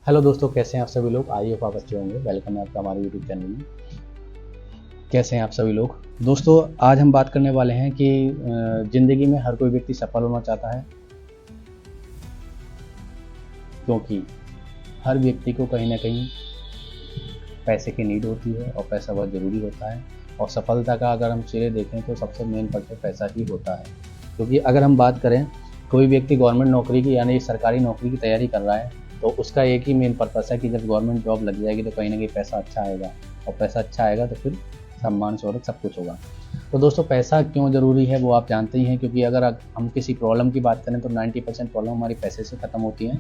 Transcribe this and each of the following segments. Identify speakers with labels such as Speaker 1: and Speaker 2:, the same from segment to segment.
Speaker 1: Hello दोस्तों, कैसे हैं आप सभी लोग। आई होप आप अच्छे होंगे। वेलकम है आपका हमारे यूट्यूब चैनल में। कैसे हैं आप सभी लोग। दोस्तों, आज हम बात करने वाले हैं कि ज़िंदगी में हर कोई व्यक्ति सफल होना चाहता है, क्योंकि हर व्यक्ति को कहीं ना कहीं पैसे की नीड होती है और पैसा बहुत ज़रूरी होता है। और सफलता का अगर हम सिरे देखें तो सबसे मेन पर्पज पैसा ही होता है। क्योंकि अगर हम बात करें, कोई व्यक्ति गवर्नमेंट नौकरी की यानी सरकारी नौकरी की तैयारी कर रहा है तो उसका एक ही मेन पर्पस है कि जब गवर्नमेंट जॉब लग जाएगी तो कहीं ना कहीं पैसा अच्छा आएगा, और पैसा अच्छा आएगा तो फिर सम्मान शोहरत सब कुछ होगा। तो दोस्तों, पैसा क्यों ज़रूरी है वो आप जानते ही हैं, क्योंकि अगर हम किसी प्रॉब्लम की बात करें तो 90% प्रॉब्लम हमारी पैसे से ख़त्म होती हैं।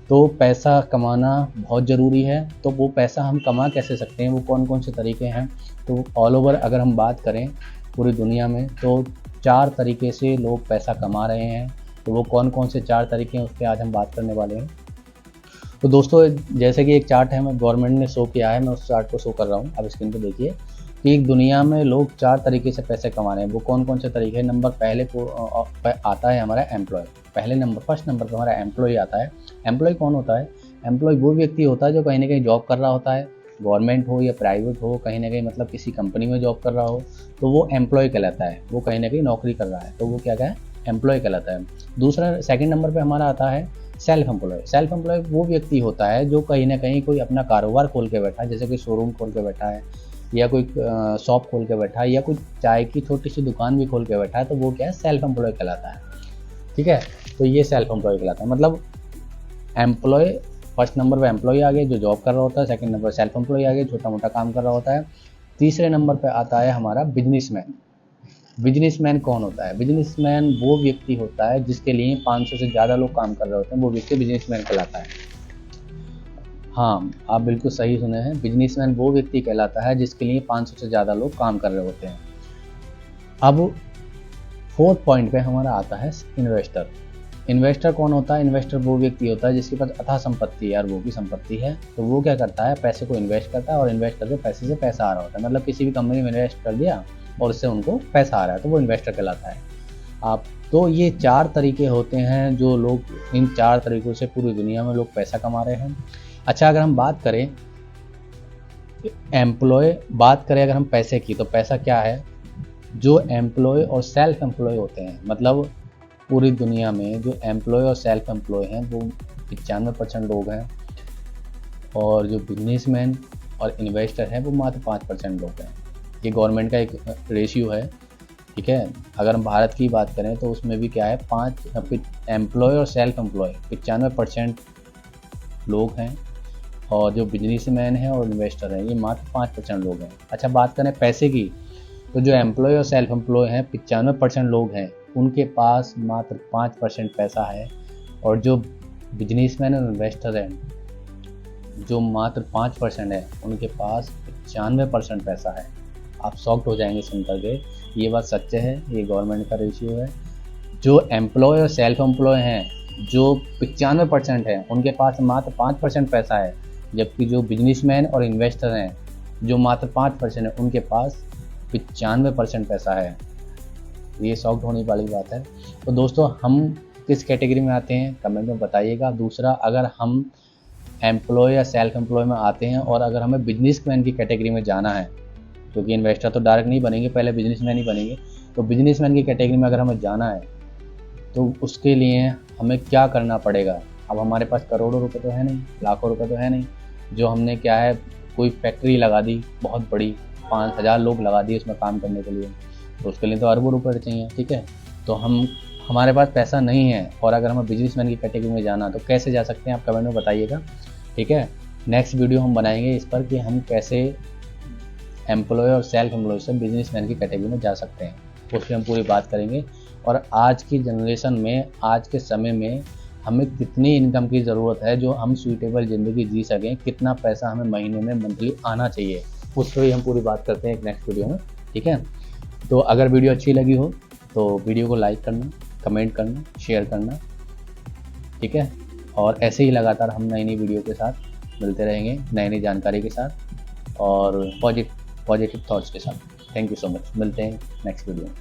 Speaker 1: तो पैसा कमाना बहुत ज़रूरी है। तो वो पैसा हम कमा कैसे सकते हैं, वो कौन कौन से तरीके हैं। तो ऑल ओवर अगर हम बात करें पूरी दुनिया में तो 4 तरीके से लोग पैसा कमा रहे हैं। तो वो कौन कौन से 4 तरीके हैं उस पर आज हम बात करने वाले हैं। तो दोस्तों, जैसे कि एक चार्ट है, मैं गवर्नमेंट ने शो किया है, मैं उस चार्ट को शो कर रहा हूँ। अब स्क्रीन पे देखिए कि एक दुनिया में लोग 4 तरीके से पैसे कमा रहे हैं। वो कौन कौन से तरीके हैं। नंबर पहले को आता है हमारा एम्प्लॉय। फर्स्ट नंबर पर हमारा एम्प्लॉय आता है। एम्प्लॉय कौन होता है। एम्प्लॉय वो व्यक्ति होता है जो कहीं ना कहीं जॉब कर रहा होता है, गवर्नमेंट हो या प्राइवेट हो, कहीं ना कहीं मतलब किसी कंपनी में जॉब कर रहा हो तो वो एम्प्लॉय कहलाता है। वो कहीं ना कहीं नौकरी कर रहा है तो वो क्या है, एम्प्लॉय कहलाता है। दूसरा सेकंड नंबर पे हमारा आता है सेल्फ एम्प्लॉय। सेल्फ एम्प्लॉय वो व्यक्ति होता है जो कहीं ना कहीं कोई अपना कारोबार खोल के बैठा है, जैसे कोई शोरूम खोल के बैठा है या कोई शॉप खोल के बैठा है या कोई चाय की छोटी सी दुकान भी खोल के बैठा है, तो वो क्या है, सेल्फ एम्प्लॉय कहलाता है। ठीक है, तो ये सेल्फ एम्प्लॉय कहलाता है। मतलब एम्प्लॉय, फर्स्ट नंबर पे एम्प्लॉय आ गए जो जॉब कर रहा होता है, सेकंड नंबर सेल्फ एम्प्लॉय आ गए छोटा मोटा काम कर रहा होता है। तीसरे नंबर पे आता है हमारा बिजनेसमैन। बिजनेसमैन कौन होता है। बिजनेसमैन वो व्यक्ति होता है जिसके लिए 500 से ज़्यादा लोग काम कर रहे होते हैं, वो व्यक्ति बिजनेसमैन कहलाता है। हाँ, आप बिल्कुल सही सुने हैं, बिजनेसमैन वो व्यक्ति कहलाता है जिसके लिए 500 से ज़्यादा लोग काम कर रहे होते हैं। अब फोर्थ पॉइंट पे हमारा आता है इन्वेस्टर। इन्वेस्टर कौन होता है। इन्वेस्टर वो व्यक्ति होता है जिसके पास अथाह संपत्ति है और वो भी संपत्ति है, तो वो क्या करता है, पैसे को इन्वेस्ट करता है और इन्वेस्ट करके पैसे से पैसा आ रहा होता है। मतलब किसी भी कंपनी में इन्वेस्ट कर दिया और उससे उनको पैसा आ रहा है तो वो इन्वेस्टर कहलाता है। आप तो ये 4 तरीके होते हैं जो लोग, इन 4 तरीकों से पूरी दुनिया में लोग पैसा कमा रहे हैं। अच्छा, अगर हम बात करें अगर हम पैसे की, तो पैसा क्या है। जो एम्प्लॉय और सेल्फ एम्प्लॉय होते हैं, मतलब पूरी दुनिया में जो एम्प्लॉय और सेल्फ एम्प्लॉय हैं वो 95% लोग हैं, और जो बिजनेसमैन और इन्वेस्टर हैं वो मात्र 5% लोग हैं। ये गवर्नमेंट का एक रेशियो है। ठीक है, अगर हम भारत की बात करें तो उसमें भी क्या है, 5 एम्प्लॉय और सेल्फ एम्प्लॉय 95% लोग हैं, और जो बिजनेसमैन हैं और इन्वेस्टर हैं ये मात्र 5% लोग हैं। अच्छा, बात करें पैसे की, तो जो एम्प्लॉय और सेल्फ एम्प्लॉय हैं 95% लोग हैं, उनके पास मात्र 5% पैसा है, और जो बिजनेसमैन और इन्वेस्टर हैं जो मात्र 5% है उनके पास 95% पैसा है। आप शॉक्ड हो जाएंगे सुनकर के, ये बात सच है, ये गवर्नमेंट का रेशियो है। जो एम्प्लॉय और सेल्फ एम्प्लॉय हैं जो 95% है उनके पास मात्र 5% पैसा है, जबकि जो बिजनेसमैन और इन्वेस्टर हैं जो मात्र 5% है उनके पास 95% पैसा है। ये शॉक्ड होने वाली बात है। तो दोस्तों, हम किस कैटेगरी में आते हैं कमेंट में बताइएगा। दूसरा, अगर हम एम्प्लॉय या सेल्फ एम्प्लॉय में आते हैं और अगर हमें बिजनेसमैन की कैटेगरी में जाना है, क्योंकि इन्वेस्टर तो डायरेक्ट नहीं बनेंगे, पहले बिजनेसमैन ही बनेंगे, तो बिजनेसमैन की कैटेगरी में अगर हमें जाना है तो उसके लिए हमें क्या करना पड़ेगा। अब हमारे पास करोड़ों रुपए तो है नहीं, लाखों रुपए तो है नहीं, जो हमने क्या है, कोई फैक्ट्री लगा दी बहुत बड़ी, 5000 लोग लगा दिए उसमें काम करने के लिए, तो उसके लिए तो अरबों रुपए चाहिए। ठीक है, तो हमारे पास पैसा नहीं है, और अगर हमें बिजनेसमैन की कैटेगरी में जाना तो कैसे जा सकते हैं आप कमेंट में बताइएगा। ठीक है, नेक्स्ट वीडियो हम बनाएंगे इस पर कि हम कैसे एम्प्लॉय और सेल्फ एम्प्लॉय से बिजनेसमैन की कैटेगरी में जा सकते हैं, उस पर हम पूरी बात करेंगे। और आज की जनरेशन में, आज के समय में हमें कितनी इनकम की ज़रूरत है जो हम सूटेबल ज़िंदगी जी सकें, कितना पैसा हमें महीने में मंथली आना चाहिए, उस पर ही हम पूरी बात करते हैं एक नेक्स्ट वीडियो में। ठीक है, तो अगर वीडियो अच्छी लगी हो तो वीडियो को लाइक करना, कमेंट करना, शेयर करना। ठीक है, और ऐसे ही लगातार हम नई नई वीडियो के साथ मिलते रहेंगे, नई नई जानकारी के साथ और पॉजिटिव थॉट्स के साथ। थैंक यू सो मच, मिलते हैं नेक्स्ट वीडियो में।